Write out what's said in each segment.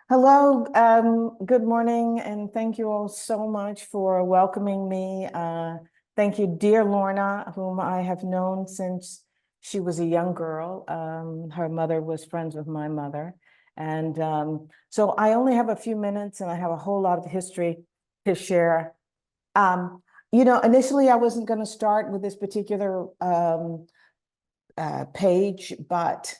Hello, good morning, and thank you all so much for welcoming me. Thank you, dear Lorna, whom I have known since she was a young girl. Her mother was friends with my mother. And so I only have a few minutes and I have a whole lot of history to share. Initially I wasn't going to start with this particular page, but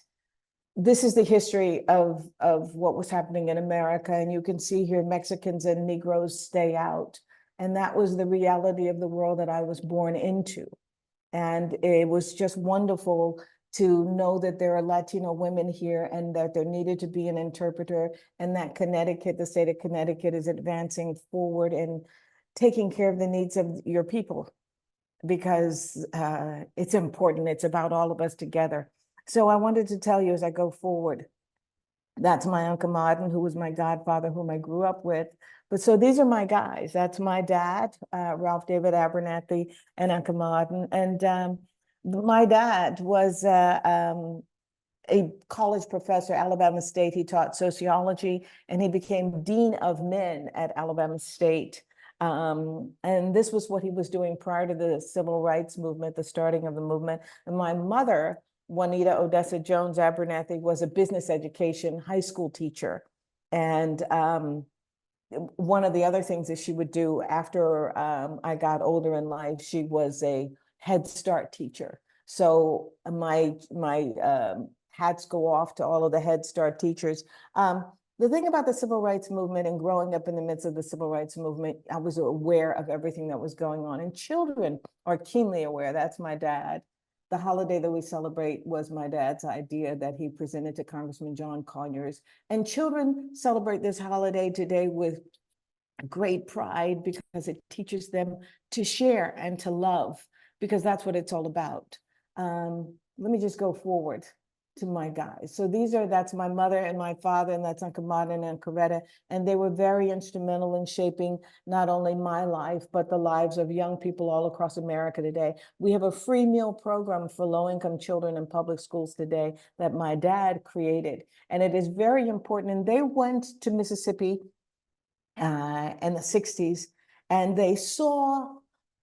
this is the history of what was happening in America. And you can see here Mexicans and Negroes stay out. And that was the reality of the world that I was born into. And it was just wonderful to know that there are Latino women here and that there needed to be an interpreter, and that Connecticut, the state of Connecticut, is advancing forward and taking care of the needs of your people, because it's important. It's about all of us together. So I wanted to tell you as I go forward, that's my Uncle Martin, who was my godfather, whom I grew up with. But so these are my guys. That's my dad, Ralph David Abernathy, and Uncle Martin. And my dad was a college professor at Alabama State. He taught sociology, and he became dean of men at Alabama State. And this was what he was doing prior to the civil rights movement, the starting of the movement. And my mother, Juanita Odessa Jones Abernathy, was a business education high school teacher. And one of the other things that she would do after I got older in life, she was a Head Start teacher. So my hats go off to all of the Head Start teachers. The thing about the civil rights movement and growing up in the midst of the civil rights movement, I was aware of everything that was going on, and children are keenly aware. That's my dad. The holiday that we celebrate was my dad's idea that he presented to Congressman John Conyers. And children celebrate this holiday today with great pride because it teaches them to share and to love, because that's what it's all about. Let me just go forward to my guys. So that's my mother and my father, and that's Uncle Martin and Coretta. And they were very instrumental in shaping not only my life, but the lives of young people all across America today. We have a free meal program for low-income children in public schools today that my dad created. And it is very important. And they went to Mississippi in the 60s, and they saw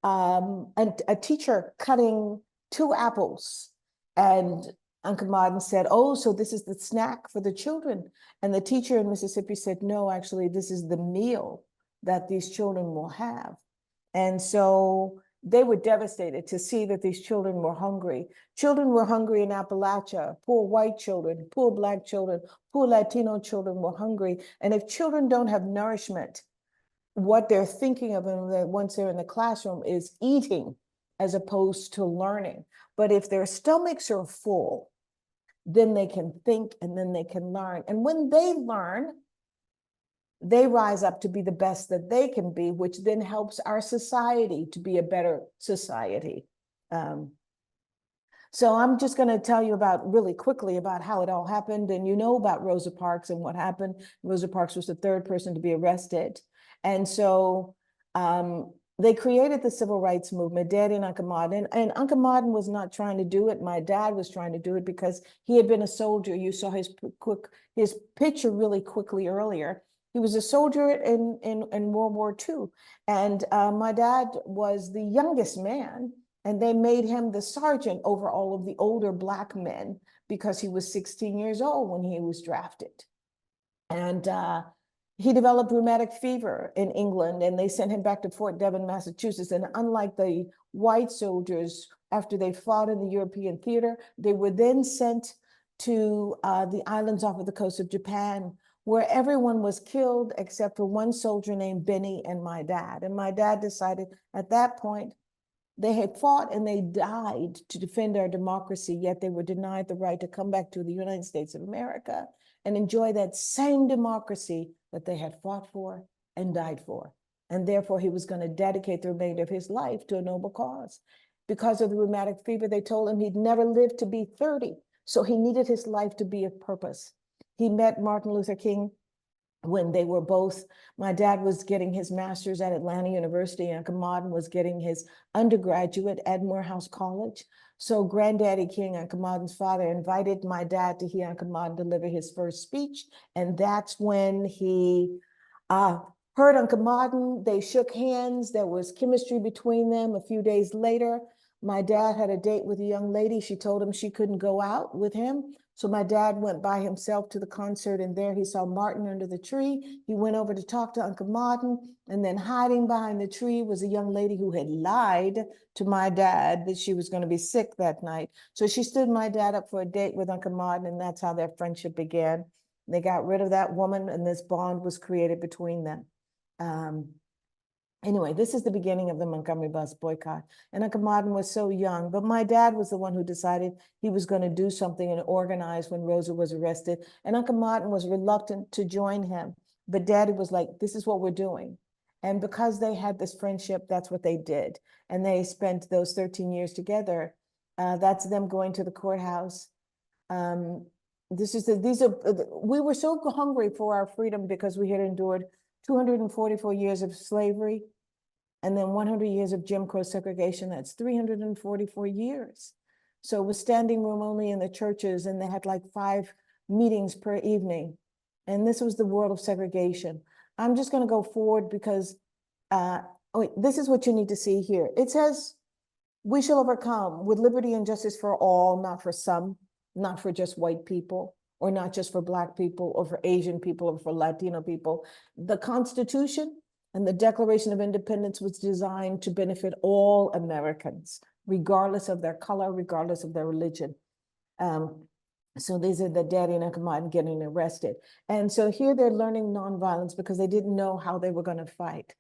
a teacher cutting two apples, and Uncle Martin said, "Oh, so this is the snack for the children." And the teacher in Mississippi said, "No, actually, this is the meal that these children will have." And so they were devastated to see that these children were hungry. Children were hungry in Appalachia. Poor white children, poor Black children, poor Latino children were hungry. And if children don't have nourishment, what they're thinking of once they're in the classroom is eating as opposed to learning. But if their stomachs are full, then they can think and then they can learn. And when they learn, they rise up to be the best that they can be, which then helps our society to be a better society. So I'm just going to tell you about really quickly about how it all happened. And you know about Rosa Parks and what happened. Rosa Parks was the third person to be arrested. And so they created the civil rights movement, Daddy and Uncle Martin. And Uncle Martin was not trying to do it. My dad was trying to do it because he had been a soldier. You saw his picture really quickly earlier. He was a soldier in World War II. And my dad was the youngest man, and they made him the sergeant over all of the older Black men because he was 16 years old when he was drafted. And he developed rheumatic fever in England, and they sent him back to Fort Devon, Massachusetts. And unlike the white soldiers, after they fought in the European theater, they were then sent to the islands off of the coast of Japan, where everyone was killed except for one soldier named Benny and my dad. And my dad decided at that point, they had fought and they died to defend our democracy, yet they were denied the right to come back to the United States of America and enjoy that same democracy that they had fought for and died for. And therefore, he was going to dedicate the remainder of his life to a noble cause. Because of the rheumatic fever, they told him he'd never live to be 30. So he needed his life to be of purpose. He met Martin Luther King when they were both, my dad was getting his master's at Atlanta University, and Uncle Martin was getting his undergraduate at Morehouse College. So Granddaddy King, Uncle Martin's father, invited my dad to hear Uncle Martin deliver his first speech. And that's when he heard Uncle Martin. They shook hands. There was chemistry between them. A few days later, my dad had a date with a young lady. She told him she couldn't go out with him. So my dad went by himself to the concert, and there he saw Martin under the tree. He went over to talk to Uncle Martin, and then hiding behind the tree was a young lady who had lied to my dad that she was going to be sick that night. So she stood my dad up for a date with Uncle Martin, and that's how their friendship began. They got rid of that woman, and this bond was created between them. Anyway, this is the beginning of the Montgomery bus boycott. And Uncle Martin was so young, but my dad was the one who decided he was going to do something and organize when Rosa was arrested. And Uncle Martin was reluctant to join him. But Daddy was like, this is what we're doing. And because they had this friendship, that's what they did. And they spent those 13 years together. That's them going to the courthouse. We were so hungry for our freedom because we had endured 244 years of slavery, and then 100 years of Jim Crow segregation. That's 344 years. So it was standing room only in the churches, and they had like 5 meetings per evening. And this was the world of segregation. I'm just going to go forward because this is what you need to see here. It says, we shall overcome with liberty and justice for all, not for some, not for just white people, or not just for Black people, or for Asian people, or for Latino people. The Constitution and the Declaration of Independence was designed to benefit all Americans, regardless of their color, regardless of their religion. So these are the Daddy and Uncle Martin getting arrested. And so here they're learning nonviolence because they didn't know how they were going to fight.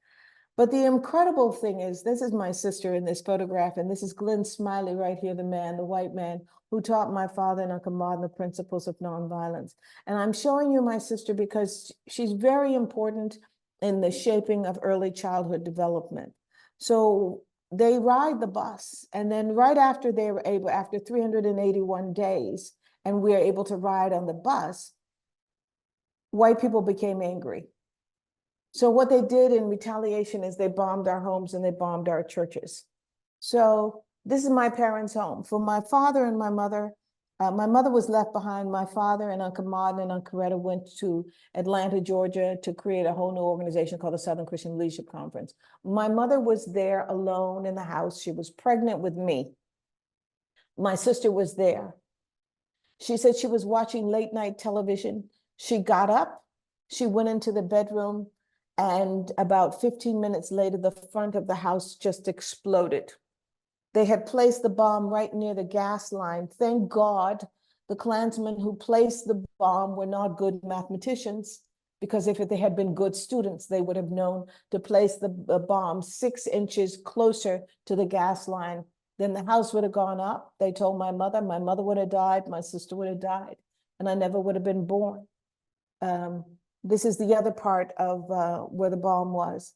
But the incredible thing is, this is my sister in this photograph, and this is Glenn Smiley right here, the man, the white man, who taught my father and Uncle Martin the principles of nonviolence. And I'm showing you my sister because she's very important in the shaping of early childhood development. So they ride the bus, and then right after they were able, after 381 days, and we are able to ride on the bus, white people became angry. So what they did in retaliation is they bombed our homes and they bombed our churches. So this is my parents' home. For my father and my mother was left behind. My father and Uncle Martin and Uncle Coretta went to Atlanta, Georgia to create a whole new organization called the Southern Christian Leadership Conference. My mother was there alone in the house. She was pregnant with me. My sister was there. She said she was watching late night television. She got up, she went into the bedroom, and about 15 minutes later, the front of the house just exploded. They had placed the bomb right near the gas line. Thank God the Klansmen who placed the bomb were not good mathematicians, because if they had been good students, they would have known to place the bomb 6 inches closer to the gas line. Then the house would have gone up. They told my mother would have died, my sister would have died, and I never would have been born. This is the other part of where the bomb was.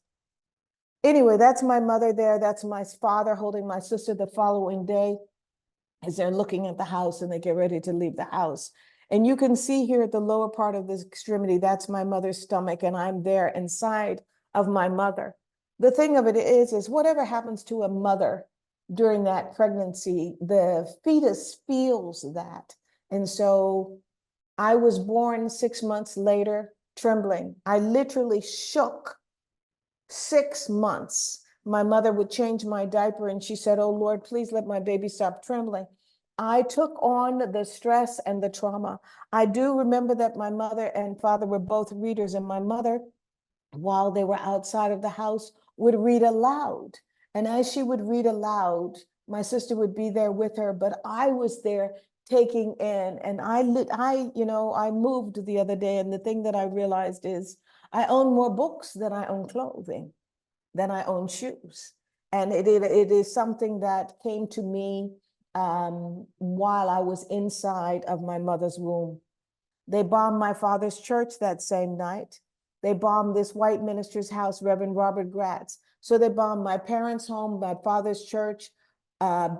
Anyway, that's my mother there. That's my father holding my sister the following day as they're looking at the house and they get ready to leave the house. And you can see here at the lower part of this extremity, that's my mother's stomach, and I'm there inside of my mother. The thing of it is whatever happens to a mother during that pregnancy, the fetus feels that. And so I was born 6 months later, trembling. I literally shook 6 months. My mother would change my diaper and she said, "Oh Lord, please let my baby stop trembling." I took on the stress and the trauma. I do remember that my mother and father were both readers, and my mother, while they were outside of the house, would read aloud. And as she would read aloud, my sister would be there with her, but I was there taking in, and I moved the other day, and the thing that I realized is I own more books than I own clothing, than I own shoes. And it is something that came to me while I was inside of my mother's womb. They bombed my father's church that same night. They bombed this white minister's house, Reverend Robert Gratz. So they bombed my parents' home, my father's church,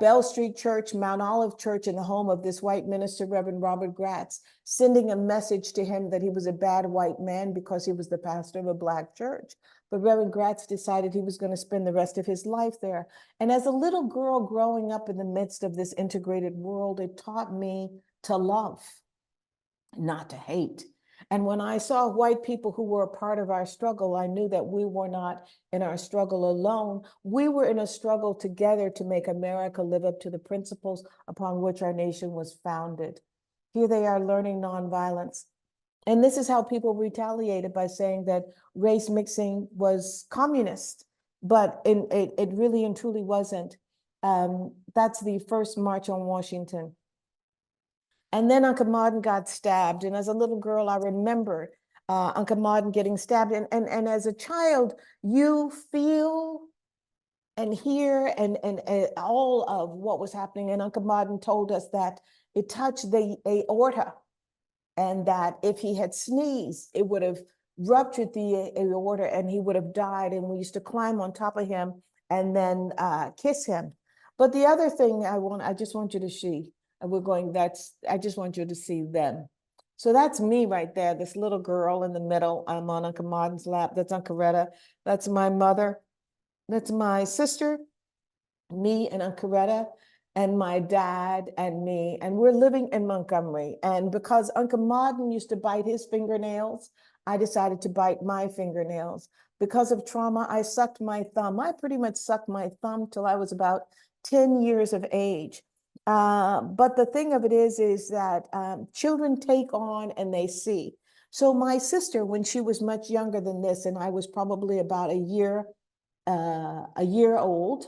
Bell Street Church, Mount Olive Church, in the home of this white minister, Reverend Robert Gratz, sending a message to him that he was a bad white man because he was the pastor of a Black church. But Reverend Gratz decided he was going to spend the rest of his life there. And as a little girl growing up in the midst of this integrated world, it taught me to love, not to hate. And when I saw white people who were a part of our struggle, I knew that we were not in our struggle alone. We were in a struggle together to make America live up to the principles upon which our nation was founded. Here they are learning nonviolence. And this is how people retaliated by saying that race mixing was communist, but it really and truly wasn't. That's the first March on Washington. And then Uncle Martin got stabbed. And as a little girl, I remember Uncle Martin getting stabbed. And as a child, you feel and hear and all of what was happening. And Uncle Martin told us that it touched the aorta, and that if he had sneezed, it would have ruptured the aorta and he would have died. And we used to climb on top of him and then kiss him. But the other thing I just want you to see, and I just want you to see them. So that's me right there, this little girl in the middle. I'm on Uncle Martin's lap. That's Uncle Retta. That's my mother. That's my sister, me and Uncle Retta, and my dad and me. And we're living in Montgomery. And because Uncle Martin used to bite his fingernails, I decided to bite my fingernails. Because of trauma, I sucked my thumb. I pretty much sucked my thumb till I was about 10 years of age. But the thing of it is that children take on and they see. So my sister, when she was much younger than this, and I was probably about a year old,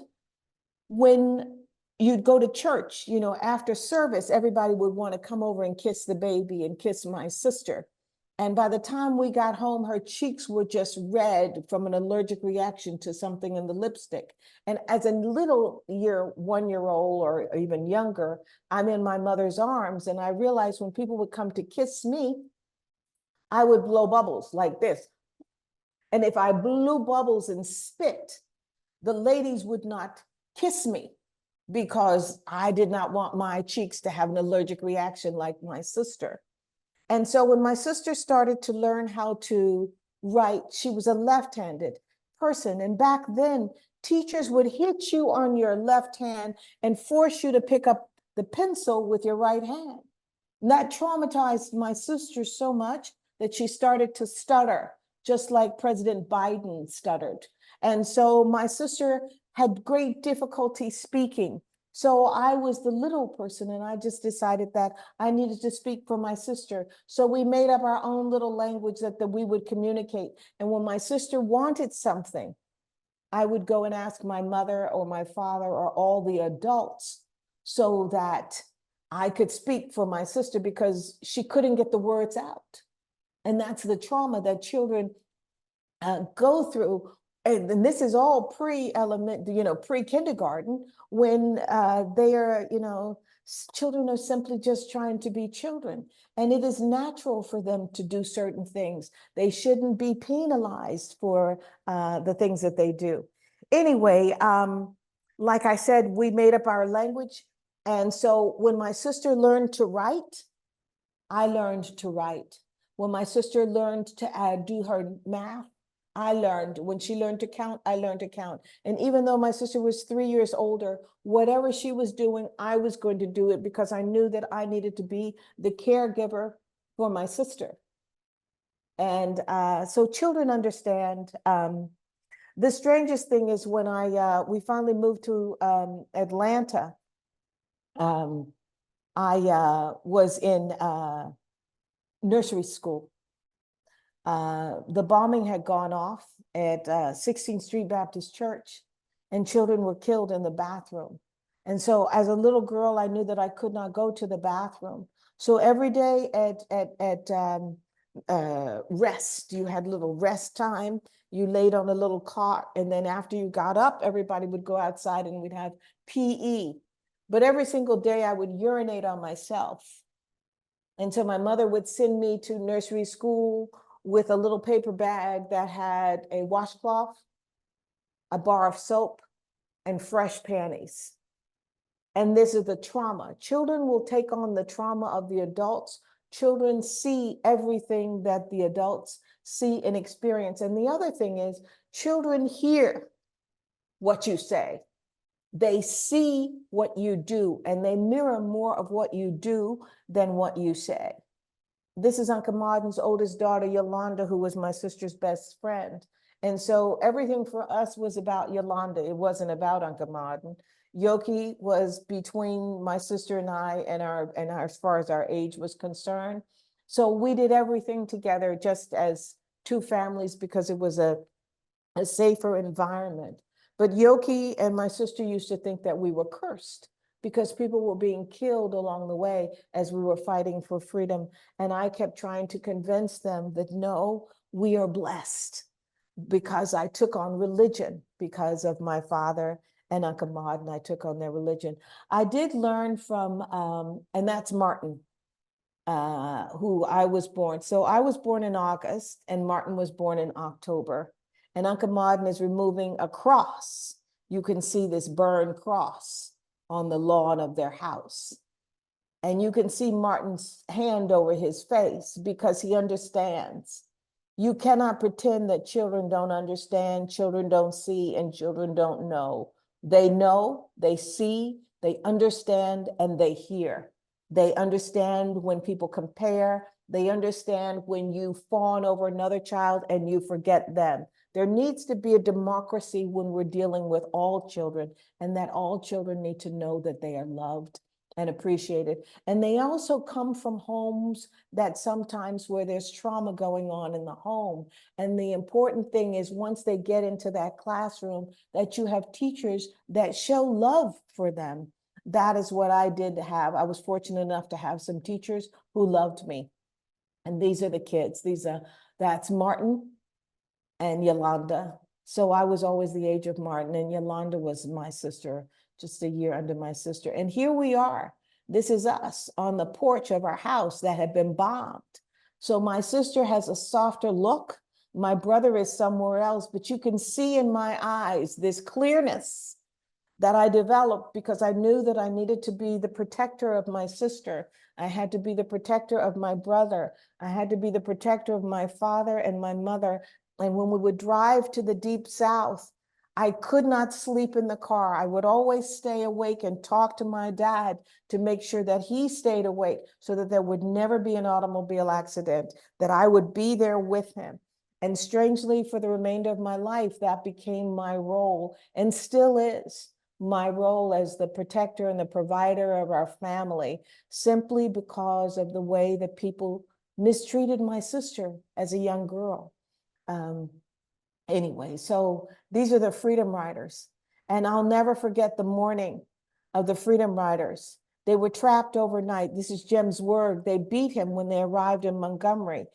when you'd go to church, you know, after service, everybody would want to come over and kiss the baby and kiss my sister. And by the time we got home, her cheeks were just red from an allergic reaction to something in the lipstick. And as a little 1-year-old or even younger, I'm in my mother's arms. And I realized when people would come to kiss me, I would blow bubbles like this. And if I blew bubbles and spit, the ladies would not kiss me because I did not want my cheeks to have an allergic reaction like my sister. And so when my sister started to learn how to write, she was a left-handed person. And back then, teachers would hit you on your left hand and force you to pick up the pencil with your right hand. And that traumatized my sister so much that she started to stutter, just like President Biden stuttered. And so my sister had great difficulty speaking. So I was the little person, and I just decided that I needed to speak for my sister. So we made up our own little language that we would communicate. And when my sister wanted something, I would go and ask my mother or my father or all the adults so that I could speak for my sister because she couldn't get the words out. And that's the trauma that children go through. And this is all pre-kindergarten, when they are, children are simply just trying to be children. And it is natural for them to do certain things. They shouldn't be penalized for the things that they do. Anyway, like I said, we made up our language. And so when my sister learned to write, I learned to write. When my sister learned to do her math, I learned. When she learned to count, I learned to count. And even though my sister was 3 years older, whatever she was doing, I was going to do it because I knew that I needed to be the caregiver for my sister. And so children understand. The strangest thing is when we finally moved to Atlanta, I was in nursery school. The bombing had gone off at 16th Street Baptist Church, and children were killed in the bathroom. And so as a little girl, I knew that I could not go to the bathroom. So every day at rest, you had little rest time. You laid on a little cot, and then after you got up, everybody would go outside and we'd have PE. But every single day I would urinate on myself. And so my mother would send me to nursery school with a little paper bag that had a washcloth, a bar of soap, and fresh panties. And this is the trauma. Children will take on the trauma of the adults. Children see everything that the adults see and experience. And the other thing is, children hear what you say. They see what you do, and they mirror more of what you do than what you say. This is Uncle Martin's oldest daughter, Yolanda, who was my sister's best friend. And so everything for us was about Yolanda. It wasn't about Uncle Martin. Yoki was between my sister and I, and our as far as our age was concerned. So we did everything together just as two families because it was a safer environment. But Yoki and my sister used to think that we were cursed because people were being killed along the way as we were fighting for freedom. And I kept trying to convince them that no, we are blessed, because I took on religion because of my father and Uncle Martin. I took on their religion. I did learn from, and that's Martin, who I was born. So I was born in August and Martin was born in October. And Uncle Martin is removing a cross. You can see this burned cross on the lawn of their house. And you can see Martin's hand over his face because he understands. You cannot pretend that children don't understand, children don't see, and children don't know. They know, they see, they understand, and they hear. They understand when people compare. They understand when you fawn over another child and you forget them. There needs to be a democracy when we're dealing with all children, and that all children need to know that they are loved and appreciated. And they also come from homes that sometimes where there's trauma going on in the home. And the important thing is once they get into that classroom, that you have teachers that show love for them. That is what I did have. I was fortunate enough to have some teachers who loved me. And these are the kids. That's Martin and Yolanda. So I was always the age of Martin, and Yolanda was my sister, just a year under my sister. And here we are. This is us on the porch of our house that had been bombed. So my sister has a softer look. My brother is somewhere else, but you can see in my eyes this clearness that I developed because I knew that I needed to be the protector of my sister. I had to be the protector of my brother. I had to be the protector of my father and my mother. And when we would drive to the deep south, I could not sleep in the car. I would always stay awake and talk to my dad to make sure that he stayed awake so that there would never be an automobile accident, that I would be there with him. And strangely, for the remainder of my life, that became my role and still is my role as the protector and the provider of our family, simply because of the way that people mistreated my sister as a young girl. Anyway, so these are the Freedom Riders. And I'll never forget the morning of the Freedom Riders. They were trapped overnight. This is Jem's word. They beat him when they arrived in Montgomery,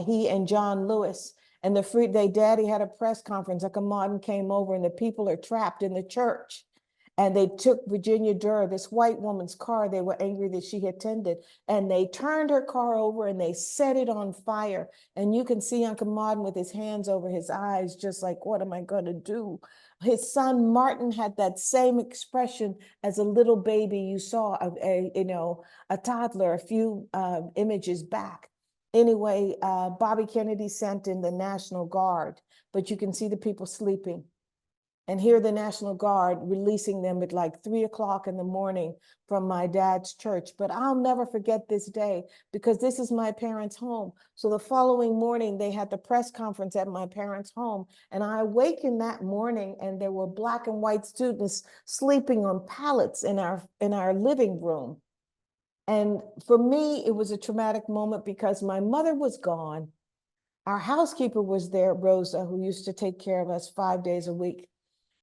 he and John Lewis. And Daddy had a press conference. Uncle Martin came over and the people are trapped in the church. And they took Virginia Durr, this white woman's car. They were angry that she had tended. And they turned her car over and they set it on fire. And you can see Uncle Martin with his hands over his eyes, just like, what am I going to do? His son Martin had that same expression as a little baby you saw, a toddler a few images back. Anyway, Bobby Kennedy sent in the National Guard, but you can see the people sleeping. And here the National Guard releasing them at like 3 o'clock in the morning from my dad's church. But I'll never forget this day because this is my parents' home. So the following morning, they had the press conference at my parents' home. And I awakened that morning and there were Black and white students sleeping on pallets in our living room. And for me, it was a traumatic moment because my mother was gone. Our housekeeper was there, Rosa, who used to take care of us 5 days a week.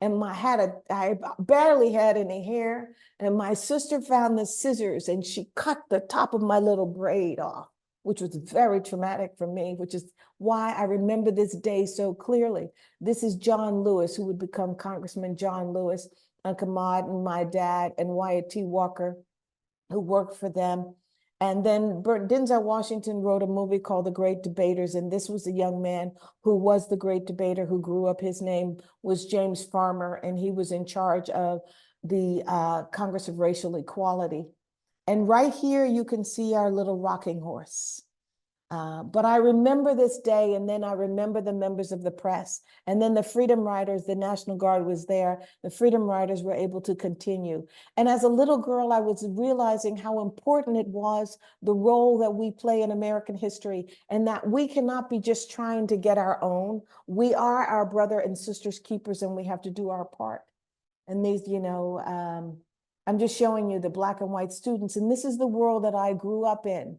And I barely had any hair. And my sister found the scissors and she cut the top of my little braid off, which was very traumatic for me, which is why I remember this day so clearly. This is John Lewis, who would become Congressman John Lewis, Uncle Martin, my dad, and Wyatt T. Walker, who worked for them. And then Denzel Washington wrote a movie called The Great Debaters. And this was a young man who was the great debater who grew up. His name was James Farmer, and he was in charge of Congress of Racial Equality. And right here, you can see our little rocking horse. But I remember this day, and then I remember the members of the press, and then the Freedom Riders, the National Guard was there. The Freedom Riders were able to continue. And as a little girl, I was realizing how important it was, the role that we play in American history, and that we cannot be just trying to get our own. We are our brother and sister's keepers, and we have to do our part. And these, I'm just showing you the black and white students, and this is the world that I grew up in.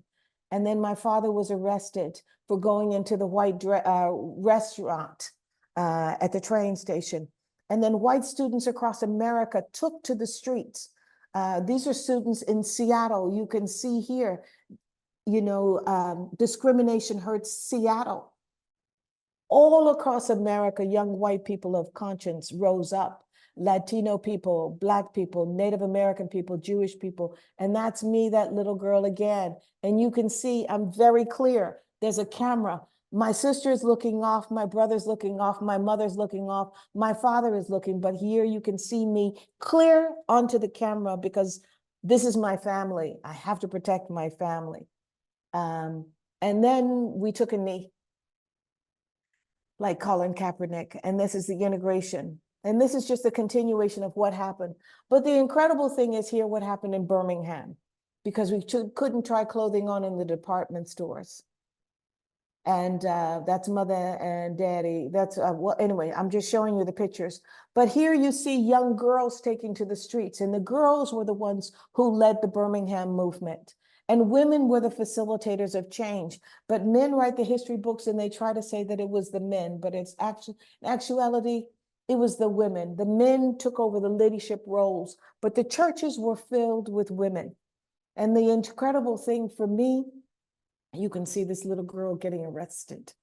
And then my father was arrested for going into the white restaurant at the train station. And then white students across America took to the streets. These are students in Seattle. You can see here, discrimination hurts Seattle. All across America, young white people of conscience rose up. Latino people, Black people, Native American people, Jewish people. And that's me, that little girl again. And you can see I'm very clear. There's a camera. My sister's looking off, my brother's looking off, my mother's looking off, my father is looking, but here you can see me clear onto the camera because this is my family. I have to protect my family. And then we took a knee, like Colin Kaepernick, and this is the integration. And this is just a continuation of what happened. But the incredible thing is here what happened in Birmingham, because we couldn't try clothing on in the department stores. And that's mother and daddy. That's, well, anyway, I'm just showing you the pictures. But here you see young girls taking to the streets, and the girls were the ones who led the Birmingham movement. And women were the facilitators of change. But men write the history books and they try to say that it was the men, but it's actually, in actuality, it was the women. The men took over the leadership roles, but the churches were filled with women. And the incredible thing for me, you can see this little girl getting arrested,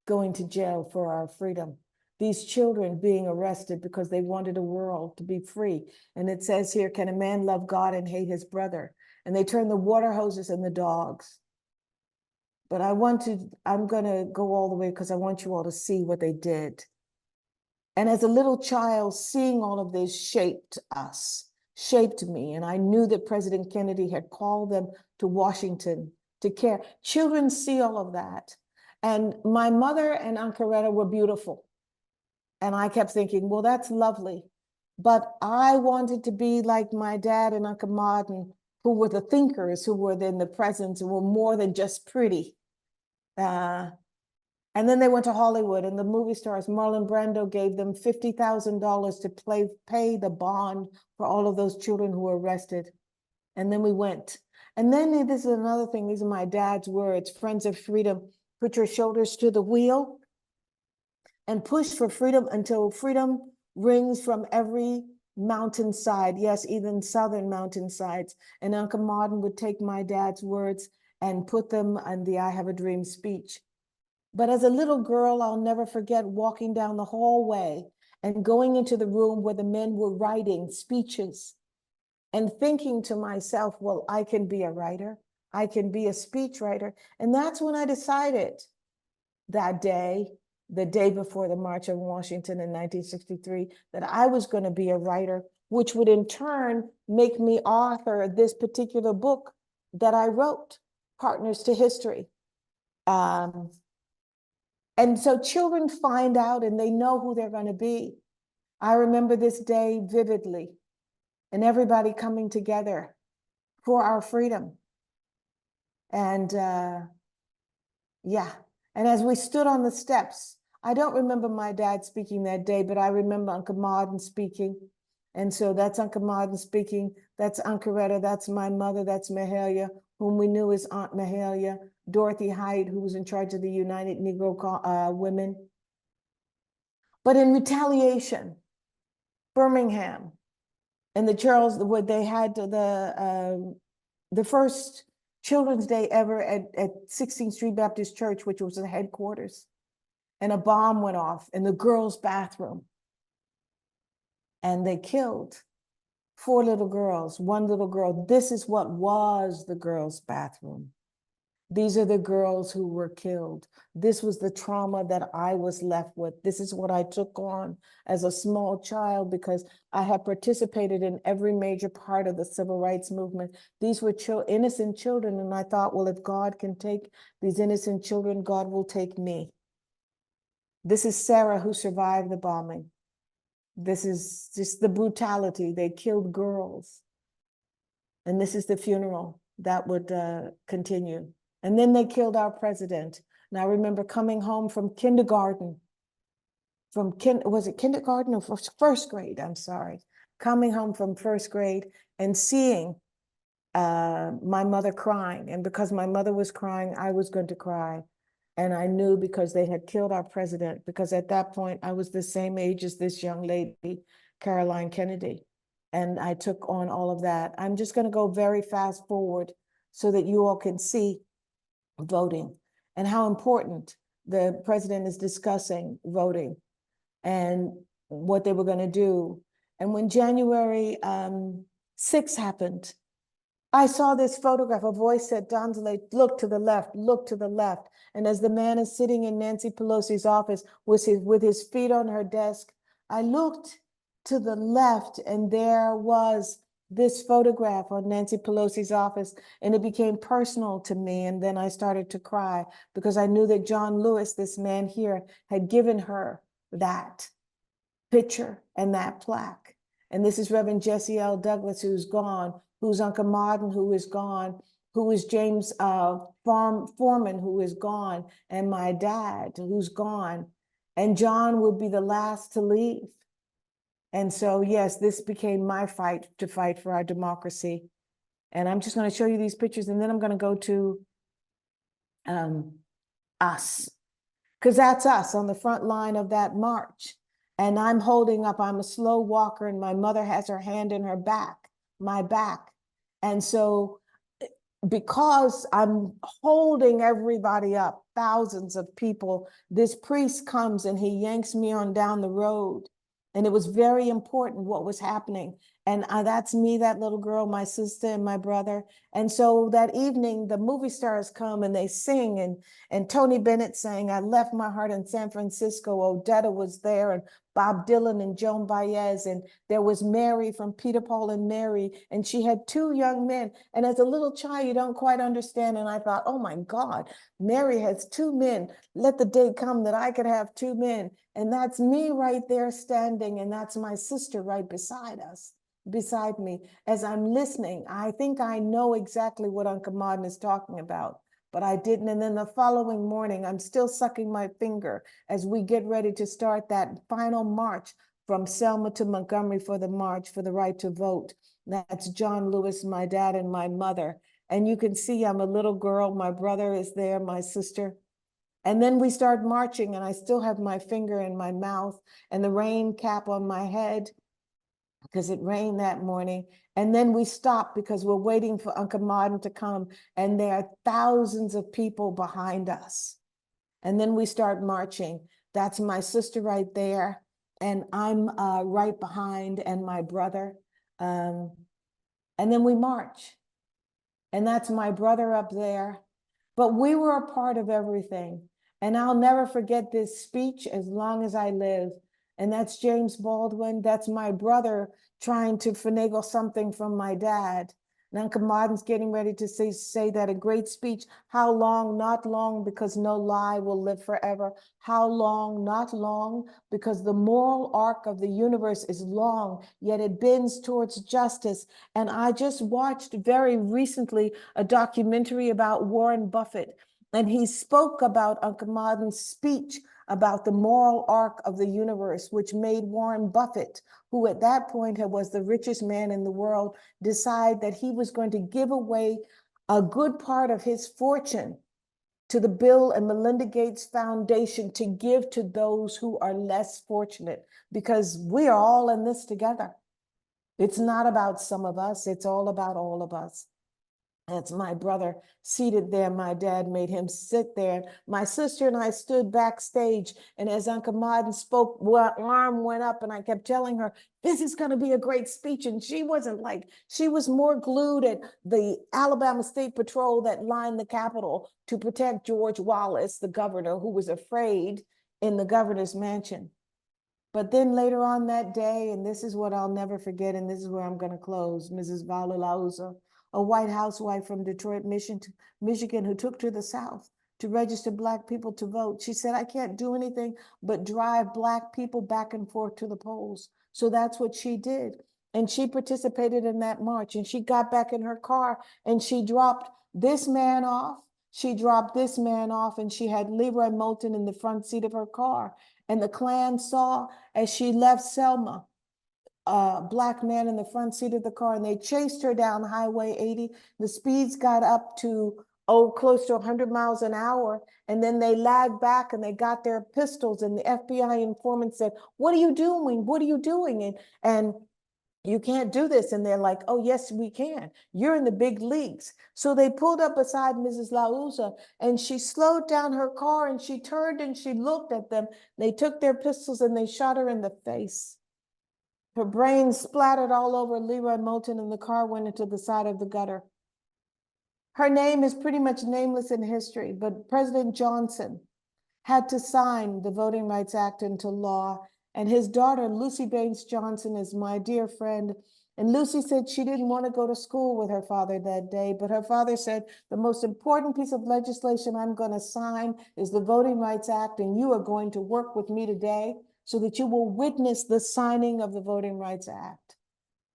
going to jail for our freedom. These children being arrested because they wanted a world to be free. And it says here, can a man love God and hate his brother? And they turn the water hoses and the dogs. But I'm gonna go all the way because I want you all to see what they did. And as a little child, seeing all of this shaped us, shaped me. And I knew that President Kennedy had called them to Washington to care. Children see all of that. And my mother and Aunt Coretta were beautiful. And I kept thinking, well, that's lovely. But I wanted to be like my dad and Uncle Martin, who were the thinkers, who were in the presence and were more than just pretty. And then they went to Hollywood, and the movie stars, Marlon Brando gave them $50,000 to pay the bond for all of those children who were arrested. And then we went. And then this is another thing, these are my dad's words, friends of freedom, put your shoulders to the wheel and push for freedom until freedom rings from every mountainside. Yes, even southern mountainsides. And Uncle Martin would take my dad's words and put them on the I Have a Dream speech. But as a little girl, I'll never forget walking down the hallway and going into the room where the men were writing speeches and thinking to myself, well, I can be a writer. I can be a speech writer. And that's when I decided that day, the day before the March on Washington in 1963, that I was going to be a writer, which would in turn make me author this particular book that I wrote, Partners to History. And so children find out and they know who they're going to be. I remember this day vividly, and everybody coming together for our freedom. And yeah, and as we stood on the steps, I don't remember my dad speaking that day, but I remember Uncle Martin speaking. And so that's Uncle Martin speaking. That's Aunt Coretta. That's my mother. That's Mahalia, whom we knew as Aunt Mahalia. Dorothy Height, who was in charge of the United Negro Women. But in retaliation, Birmingham and the Charles, where they had the first Children's Day ever at 16th Street Baptist Church, which was the headquarters. And a bomb went off in the girls' bathroom. And they killed 4 little girls, 1 little girl. This is what was the girls' bathroom. These are the girls who were killed. This was the trauma that I was left with. This is what I took on as a small child because I had participated in every major part of the civil rights movement. These were innocent children, and I thought, well, if God can take these innocent children, God will take me. This is Sarah, who survived the bombing. This is just the brutality. They killed girls. And this is the funeral that would continue. And then they killed our president. And I remember coming home from kindergarten, was it kindergarten or first grade? I'm sorry. Coming home from first grade and seeing my mother crying. And because my mother was crying, I was going to cry. And I knew because they had killed our president, because at that point, I was the same age as this young lady, Caroline Kennedy. And I took on all of that. I'm just going to go very fast forward so that you all can see voting and how important the president is discussing voting and what they were going to do. And when January 6th happened, I saw this photograph. A voice said, Donzaleigh, look to the left, look to the left. And as the man is sitting in Nancy Pelosi's office with his feet on her desk, I looked to the left, and there was this photograph on Nancy Pelosi's office, and it became personal to me. And then I started to cry because I knew that John Lewis, this man here, had given her that picture and that plaque. And this is Reverend Jesse L. Douglas, who's gone, who's Uncle Martin, who is gone, who is James Foreman, who is gone, and my dad, who's gone. And John would be the last to leave. And so, yes, this became my fight to fight for our democracy. And I'm just going to show you these pictures, and then I'm going to go to us, because that's us on the front line of that march. And I'm holding up, I'm a slow walker, and my mother has her hand in her back, my back. And so because I'm holding everybody up, thousands of people, this priest comes and he yanks me on down the road. And it was very important what was happening. And that's me, that little girl, my sister and my brother. And so that evening, the movie stars come and they sing. And Tony Bennett sang, I Left My Heart in San Francisco. Odetta was there, and Bob Dylan and Joan Baez. And there was Mary from Peter, Paul and Mary. And she had two young men. And as a little child, you don't quite understand. And I thought, oh my God, Mary has two men. Let the day come that I could have two men. And that's me right there standing. And that's my sister right beside me. As I'm listening, I think I know exactly what Uncle Martin is talking about, but I didn't. And then the following morning, I'm still sucking my finger as we get ready to start that final march from Selma to Montgomery for the march for the right to vote. That's John Lewis, my dad, and my mother. And you can see I'm a little girl. My brother is there, my sister. And then we start marching, and I still have my finger in my mouth and the rain cap on my head, because it rained that morning. And then we stop because we're waiting for Uncle Martin to come, and there are thousands of people behind us. And then we start marching. That's my sister right there, and I'm right behind, and my brother. And then we march. And that's my brother up there. But we were a part of everything. And I'll never forget this speech as long as I live. And that's James Baldwin. That's my brother trying to finagle something from my dad. And Uncle Martin's getting ready to say that a great speech. How long? Not long, because no lie will live forever. How long? Not long, because the moral arc of the universe is long, yet it bends towards justice. And I just watched very recently a documentary about Warren Buffett. And he spoke about Uncle Martin's speech about the moral arc of the universe, which made Warren Buffett, who at that point was the richest man in the world, decide that he was going to give away a good part of his fortune to the Bill and Melinda Gates Foundation to give to those who are less fortunate, because we are all in this together. It's not about some of us, it's all about all of us. That's my brother seated there. My dad made him sit there. My sister and I stood backstage. And as Uncle Martin spoke, her arm went up and I kept telling her, this is going to be a great speech. And she wasn't like, she was more glued at the Alabama State Patrol that lined the Capitol to protect George Wallace, the governor, who was afraid in the governor's mansion. But then later on that day, and this is what I'll never forget, and this is where I'm going to close, Mrs. Valilauza, a white housewife from Detroit, Michigan, who took to the South to register Black people to vote. She said, I can't do anything but drive Black people back and forth to the polls. So that's what she did. And she participated in that march, and she got back in her car and she dropped this man off. She dropped this man off, and she had Leroy Moulton in the front seat of her car. And the Klan saw as she left Selma, a Black man in the front seat of the car, and they chased her down Highway 80. The speeds got up to, close to 100 miles an hour. And then they lagged back and they got their pistols, and the FBI informant said, what are you doing? What are you doing? And you can't do this. And they're like, oh, yes, we can. You're in the big leagues. So they pulled up beside Mrs. Lauza, and she slowed down her car and she turned and she looked at them. They took their pistols and they shot her in the face. Her brain splattered all over Leroy Moulton, and the car went into the side of the gutter. Her name is pretty much nameless in history, but President Johnson had to sign the Voting Rights Act into law. And his daughter, Lucy Baines Johnson, is my dear friend. And Lucy said she didn't want to go to school with her father that day, but her father said, the most important piece of legislation I'm going to sign is the Voting Rights Act, and you are going to work with me today so that you will witness the signing of the Voting Rights Act.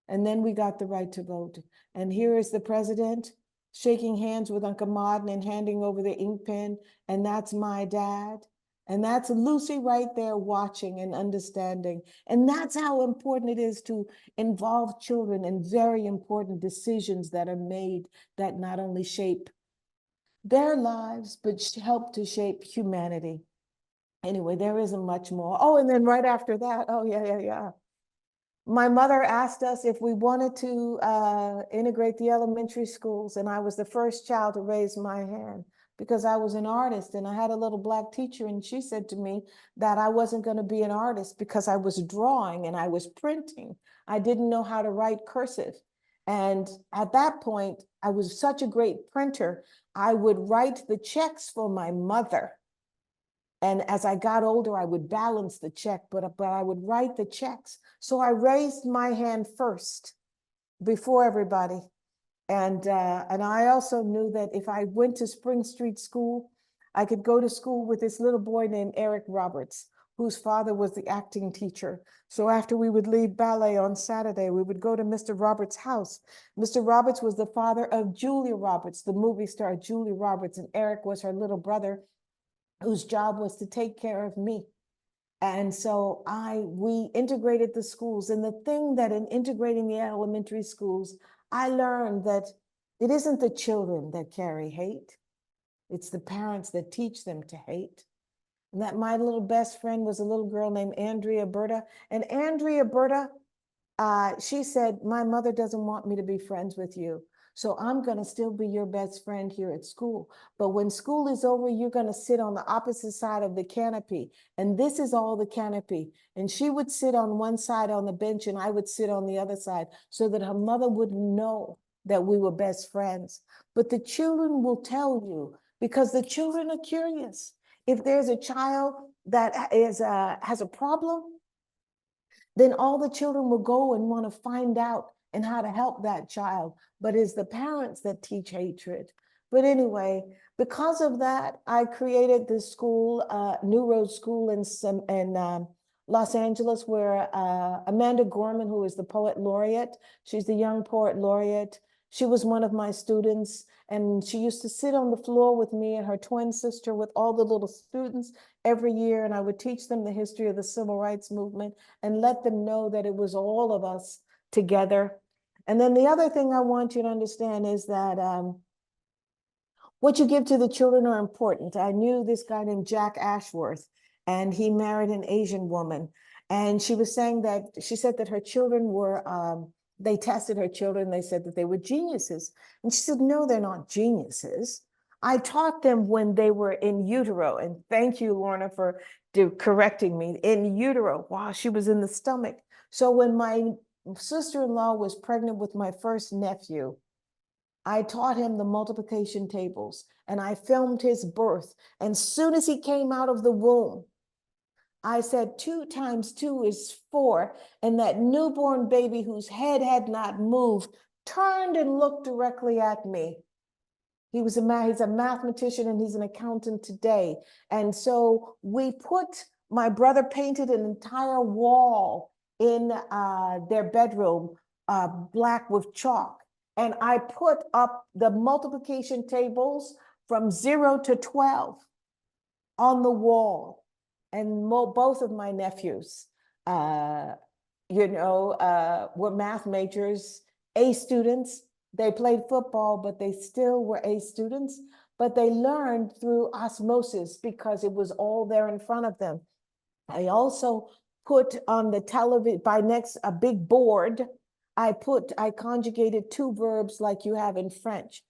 And then we got the right to vote. And here is the president shaking hands with Uncle Martin and handing over the ink pen, and that's my dad. And that's Lucy right there watching and understanding. And that's how important it is to involve children in very important decisions that are made that not only shape their lives, but help to shape humanity. Anyway, there isn't much more. Oh, and then right after that, oh, yeah. My mother asked us if we wanted to integrate the elementary schools, and I was the first child to raise my hand because I was an artist, and I had a little Black teacher, and she said to me that I wasn't going to be an artist because I was drawing and I was printing. I didn't know how to write cursive. And at that point, I was such a great printer, I would write the checks for my mother. And as I got older, I would balance the check, but I would write the checks. So I raised my hand first before everybody. And I also knew that if I went to Spring Street School, I could go to school with this little boy named Eric Roberts, whose father was the acting teacher. So after we would leave ballet on Saturday, we would go to Mr. Roberts' house. Mr. Roberts was the father of Julia Roberts, the movie star Julia Roberts, and Eric was her little brother, whose job was to take care of me. And so we integrated the schools. And the thing that in integrating the elementary schools, I learned that it isn't the children that carry hate. It's the parents that teach them to hate. And that my little best friend was a little girl named Andrea Berta. And Andrea Berta, she said, my mother doesn't want me to be friends with you. So I'm going to still be your best friend here at school. But when school is over, you're going to sit on the opposite side of the canopy. And this is all the canopy. And she would sit on one side on the bench and I would sit on the other side so that her mother wouldn't know that we were best friends. But the children will tell you because the children are curious. If there's a child that has a problem, then all the children will go and want to find out and how to help that child. But it's the parents that teach hatred. But anyway, because of that, I created this school, New Road School in Los Angeles, where Amanda Gorman, who is the poet laureate, she's the young poet laureate. She was one of my students, and she used to sit on the floor with me and her twin sister with all the little students every year, and I would teach them the history of the civil rights movement and let them know that it was all of us together. And then the other thing I want you to understand is that what you give to the children are important. I knew this guy named Jack Ashworth, and he married an Asian woman. And she was saying that, she said that her children were they tested her children. They said that they were geniuses. And she said, no, they're not geniuses. I taught them when they were in utero. And thank you, Lorna, for correcting me. In utero, while she was in the stomach. So when my sister-in-law was pregnant with my first nephew, I taught him the multiplication tables and I filmed his birth. And soon as he came out of the womb, I said 2 times 2 is 4. And that newborn baby whose head had not moved turned and looked directly at me. He's a mathematician and he's an accountant today. And so my brother painted an entire wall in their bedroom, black with chalk. And I put up the multiplication tables from 0 to 12 on the wall. And both of my nephews, were math majors, A students. They played football, but they still were A students. But they learned through osmosis because it was all there in front of them. I also put on the television, a big board, I conjugated 2 verbs like you have in French,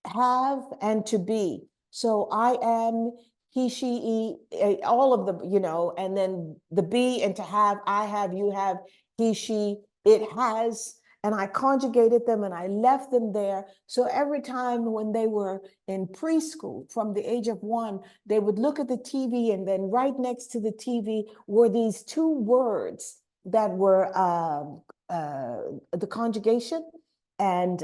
have and to be. So I am, he, she, all of the, and then the be and to have, I have, you have, he, she, it has, and I conjugated them and I left them there. So every time when they were in preschool, from the age of 1, they would look at the TV and then right next to the TV were these 2 words that were the conjugation. And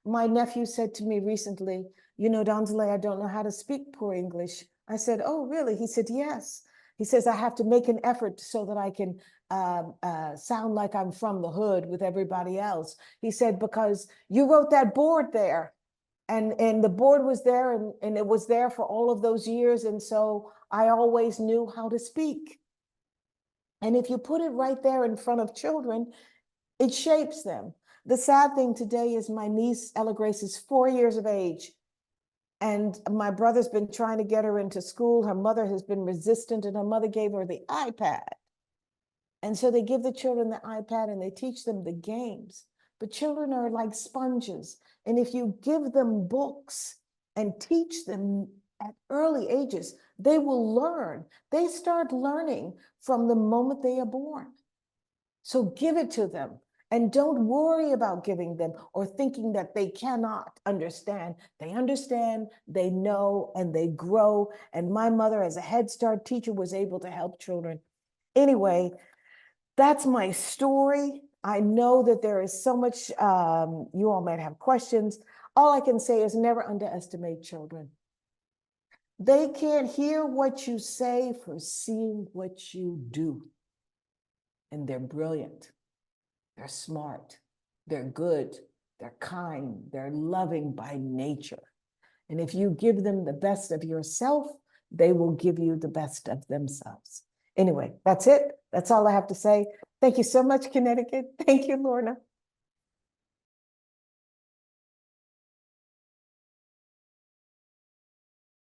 my nephew said to me recently, Donzaleigh, I don't know how to speak poor English. I said, oh, really? He said, yes. He says, I have to make an effort so that I can sound like I'm from the hood with everybody else. He said, because you wrote that board there and the board was there and it was there for all of those years. And so I always knew how to speak. And if you put it right there in front of children, it shapes them. The sad thing today is my niece, Ella Grace, is 4 years of age. And my brother's been trying to get her into school. Her mother has been resistant and her mother gave her the iPad. And so they give the children the iPad and they teach them the games. But children are like sponges. And if you give them books and teach them at early ages, they will learn. They start learning from the moment they are born. So give it to them. And don't worry about giving them or thinking that they cannot understand. They understand, they know, and they grow. And my mother, as a Head Start teacher, was able to help children. Anyway, that's my story. I know that there is so much, you all might have questions. All I can say is never underestimate children. They can't hear what you say for seeing what you do. And they're brilliant. They're smart, they're good, they're kind, they're loving by nature. And if you give them the best of yourself, they will give you the best of themselves. Anyway, that's it. That's all I have to say. Thank you so much, Connecticut. Thank you, Lorna.